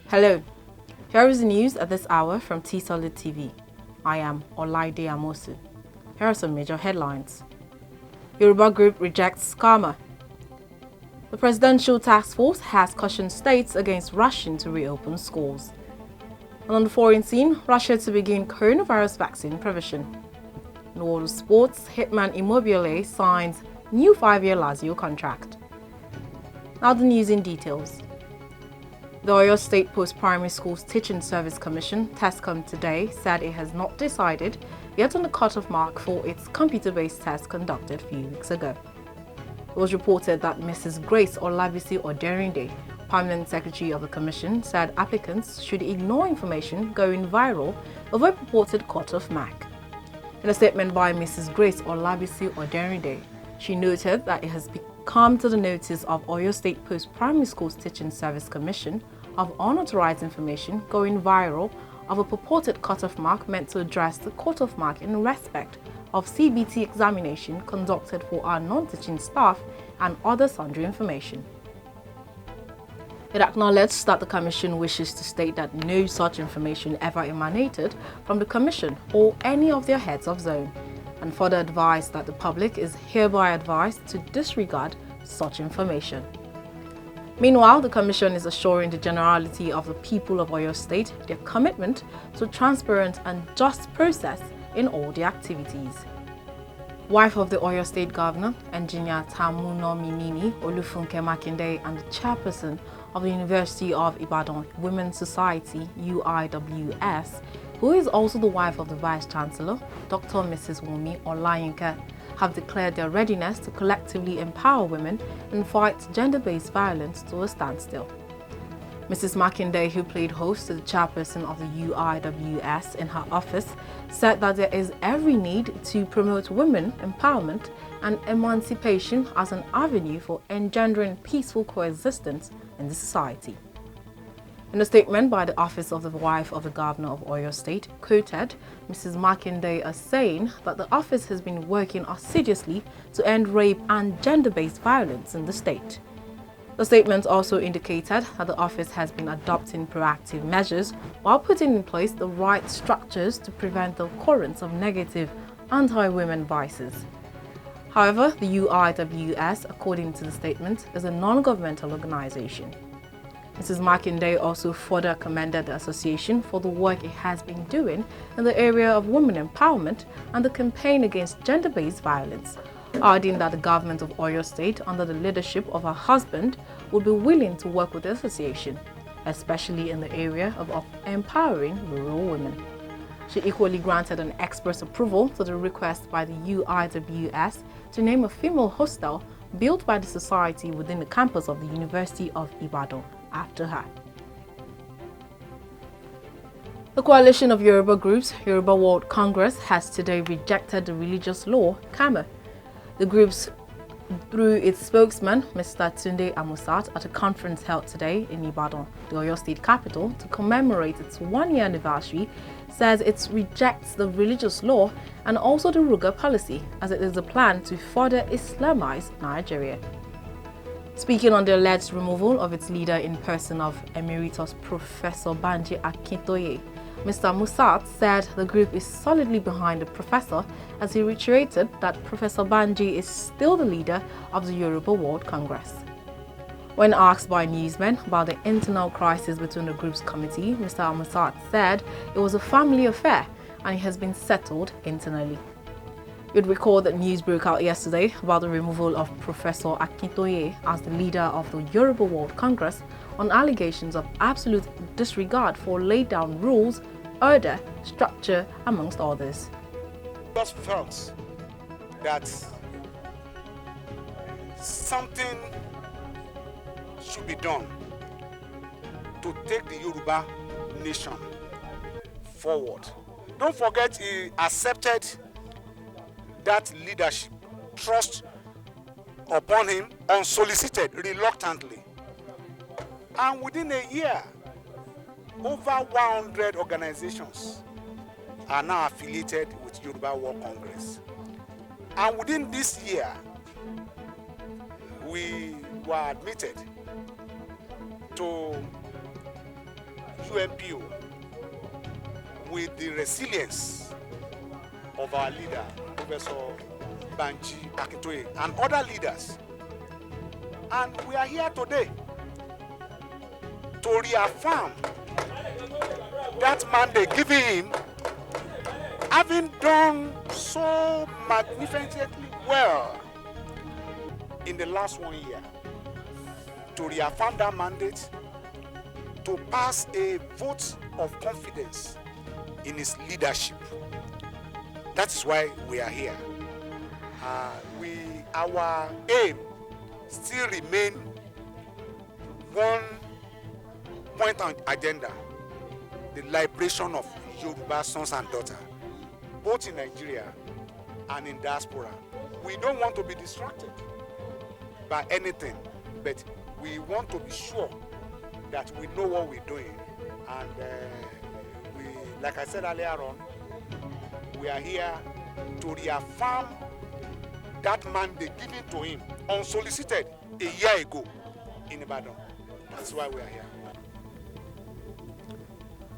Hello, here is the news at this hour from Tstv. I am Olaide Amosu. Here are some major headlines. Yoruba group rejects CAMA. The Presidential Task Force has cautioned states against rushing to reopen schools. And on the foreign scene, Russia to begin coronavirus vaccine provision. In the world of sports, HITMAN IMMOBILE signs new 5-year LAZIO contract. Now the news in details. The Oyo State Post-Primary Schools Teaching Service Commission, TESCOM, today said it has not decided yet on the cutoff mark for its computer-based test conducted a few weeks ago. It was reported that Mrs. Grace Olabisi Oderinde, Permanent Secretary of the Commission, said applicants should ignore information going viral over a purported cutoff mark. In a statement by Mrs. Grace Olabisi Oderinde, she noted that it has come to the notice of Oyo State Post-Primary Schools Teaching Service Commission of unauthorized information going viral of a purported cutoff mark meant to address the cutoff mark in respect of CBT examination conducted for our non-teaching staff and other sundry information. It acknowledged that the Commission wishes to state that no such information ever emanated from the Commission or any of their heads of zone, and further advised that the public is hereby advised to disregard such information. Meanwhile, the Commission is assuring the generality of the people of Oyo State their commitment to a transparent and just process in all their activities. Wife of the Oyo State Governor, Engineer Tamuno Minini Olufunke Makinde, and the chairperson of the University of Ibadan Women's Society, UIWS, who is also the wife of the Vice Chancellor, Dr. Mrs. Wumi Olayinka, have declared their readiness to collectively empower women and fight gender-based violence to a standstill. Mrs. Makinde, who played host to the chairperson of the UIWS in her office, said that there is every need to promote women empowerment and emancipation as an avenue for engendering peaceful coexistence in the society. In a statement by the Office of the Wife of the Governor of Oyo State, quoted Mrs. Makinde as saying that the office has been working assiduously to end rape and gender-based violence in the state. The statement also indicated that the office has been adopting proactive measures while putting in place the right structures to prevent the occurrence of negative anti-women vices. However, the UIWS, according to the statement, is a non-governmental organization. Mrs. Makinde also further commended the association for the work it has been doing in the area of women empowerment and the campaign against gender-based violence, adding that the government of Oyo State, under the leadership of her husband, would be willing to work with the association, especially in the area of empowering rural women. She equally granted an express approval to the request by the UIWS to name a female hostel built by the society within the campus of the University of Ibadan after her. The coalition of Yoruba groups, Yoruba World Congress, has today rejected the religious law, CAMA. The groups, through its spokesman, Mr. Tunde Amusat, at a conference held today in Ibadan, the Oyo State capital, to commemorate its 1-year anniversary, says it rejects the religious law and also the Ruga policy, as it is a plan to further Islamize Nigeria. Speaking on the alleged removal of its leader in person of Emeritus Professor Banji Akintoye, Mr. Musat said the group is solidly behind the professor, as he reiterated that Professor Banji is still the leader of the Yoruba World Congress. When asked by newsmen about the internal crisis between the group's committee, Mr. Musat said it was a family affair and it has been settled internally. You'd recall that news broke out yesterday about the removal of Professor Akintoye as the leader of the Yoruba World Congress on allegations of absolute disregard for laid down rules, order, structure, amongst others. Just felt that something should be done to take the Yoruba nation forward. Don't forget, he accepted that leadership, trust upon him, unsolicited, reluctantly. And within a year, over 100 organizations are now affiliated with Yoruba World Congress. And within this year, we were admitted to UNPO with the resilience of our leader, Professor Banji Akintoye, and other leaders. And we are here today to reaffirm that mandate given him, having done so magnificently well in the last 1 year, to reaffirm that mandate, to pass a vote of confidence in his leadership. That is why we are here. Our aim still remain one point on agenda: the liberation of Yoruba sons and daughters, both in Nigeria and in diaspora. We don't want to be distracted by anything, but we want to be sure that we know what we're doing. And like I said earlier on, we are here to reaffirm that mandate given to him unsolicited a year ago in Ibadan. That's why we are here.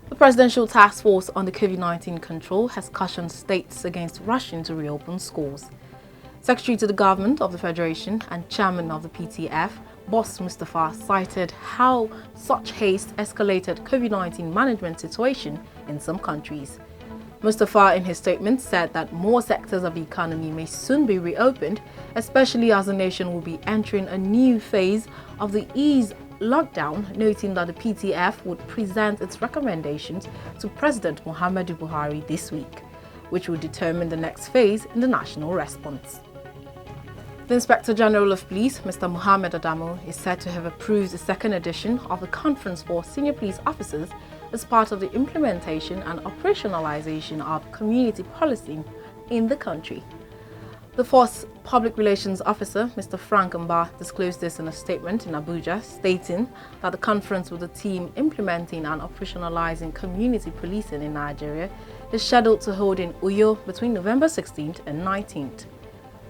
The Presidential Task Force on the COVID-19 control has cautioned states against rushing to reopen schools. Secretary to the Government of the Federation and Chairman of the PTF, Boss Mustafa, cited how such haste escalated COVID-19 management situation in some countries. Mustafa, in his statement, said that more sectors of the economy may soon be reopened, especially as the nation will be entering a new phase of the ease lockdown, noting that the PTF would present its recommendations to President Muhammadu Buhari this week, which will determine the next phase in the national response. The Inspector General of Police, Mr. Mohammed Adamu, is said to have approved the second edition of the Conference for Senior Police Officers as part of the implementation and operationalization of community policing in the country. The Force Public Relations Officer, Mr. Frank Mba, disclosed this in a statement in Abuja, stating that the conference with the team implementing and operationalizing community policing in Nigeria is scheduled to hold in Uyo between November 16th and 19th.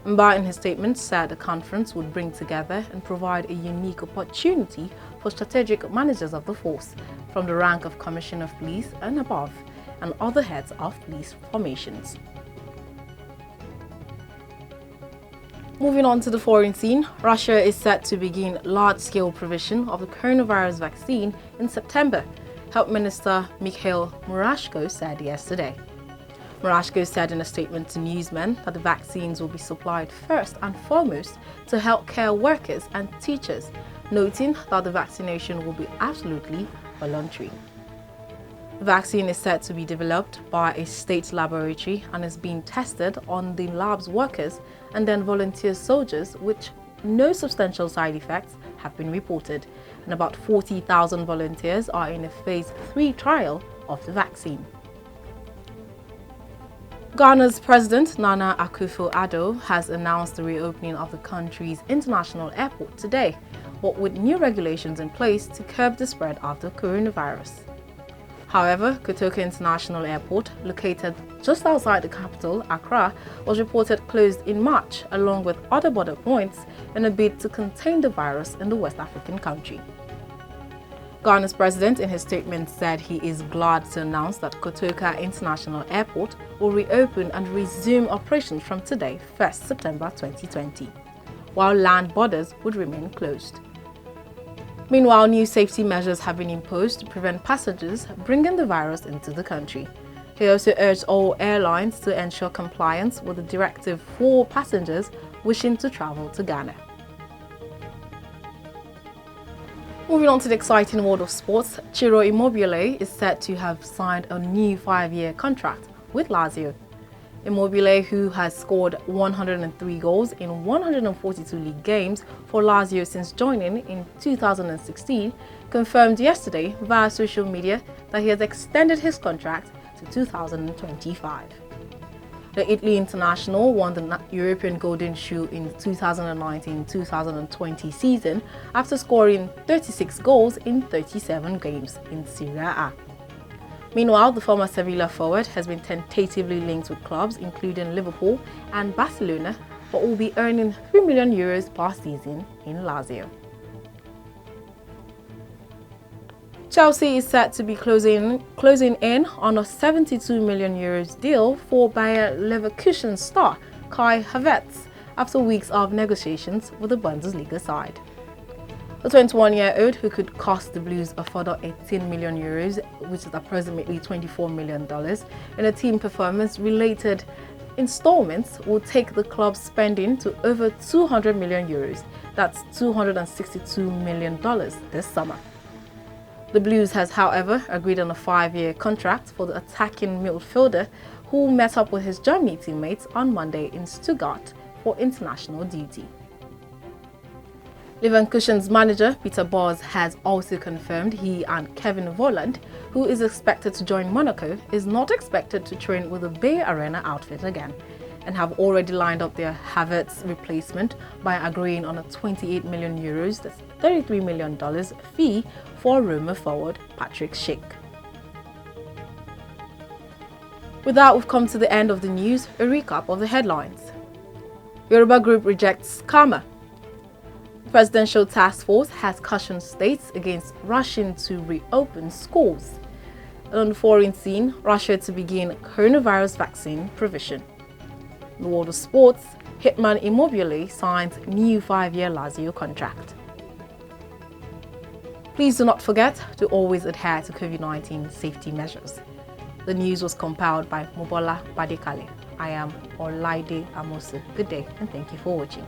Mba, in his statement, said the conference would bring together and provide a unique opportunity for strategic managers of the force, from the rank of Commissioner of Police and above, and other heads of police formations. Moving on to the foreign scene, Russia is set to begin large-scale provision of the coronavirus vaccine in September, Health Minister Mikhail Murashko said yesterday. Murashko said in a statement to newsmen that the vaccines will be supplied first and foremost to healthcare workers and teachers, noting that the vaccination will be absolutely voluntary. The vaccine is said to be developed by a state laboratory and is being tested on the lab's workers and then volunteer soldiers, which no substantial side effects have been reported, and about 40,000 volunteers are in a phase 3 trial of the vaccine. Ghana's President Nana Akufo-Addo has announced the reopening of the country's international airport today, but with new regulations in place to curb the spread of the coronavirus. However, Kotoka International Airport, located just outside the capital, Accra, was reported closed in March, along with other border points, in a bid to contain the virus in the West African country. Ghana's president, in his statement, said he is glad to announce that Kotoka International Airport will reopen and resume operations from today, 1st September 2020, while land borders would remain closed. Meanwhile, new safety measures have been imposed to prevent passengers bringing the virus into the country. He also urged all airlines to ensure compliance with the directive for passengers wishing to travel to Ghana. Moving on to the exciting world of sports, Ciro Immobile is said to have signed a new 5-year contract with LAZIO. Immobile, who has scored 103 goals in 142 league games for LAZIO since joining in 2016, confirmed yesterday via social media that he has extended his contract to 2025. The Italy international won the European Golden Shoe in 2019-2020 season after scoring 36 goals in 37 games in Serie A. Meanwhile, the former Sevilla forward has been tentatively linked with clubs including Liverpool and Barcelona, but will be earning €3 million per season in LAZIO. Chelsea is set to be closing in on a €72 million deal for Bayer Leverkusen star Kai Havertz after weeks of negotiations with the Bundesliga side. The 21-year-old, who could cost the Blues a further €18 million, which is approximately $24 million, in a team performance-related installments, will take the club's spending to over €200 million. That's $262 million this summer. The Blues has, however, agreed on a 5-year contract for the attacking midfielder, who met up with his Germany teammates on Monday in Stuttgart for international duty. Leverkusen's manager, Peter Bosz, has also confirmed he and Kevin Volland, who is expected to join Monaco, is not expected to train with the Bay Arena outfit again, and have already lined up their Havertz replacement by agreeing on a €28 million, that's $33 million fee for Roma forward Patrick Schick. With that, we've come to the end of the news. A recap of the headlines. Yoruba group rejects CAMA. The Presidential Task Force has cautioned states against rushing to reopen schools. And on the foreign scene, Russia to begin coronavirus vaccine provision. In the world of sports, HITMAN IMMOBILE signs new 5-year LAZIO contract. Please do not forget to always adhere to COVID-19 safety measures. The news was compiled by Mobola Badekale. I am Olaide Amosu. Good day and thank you for watching.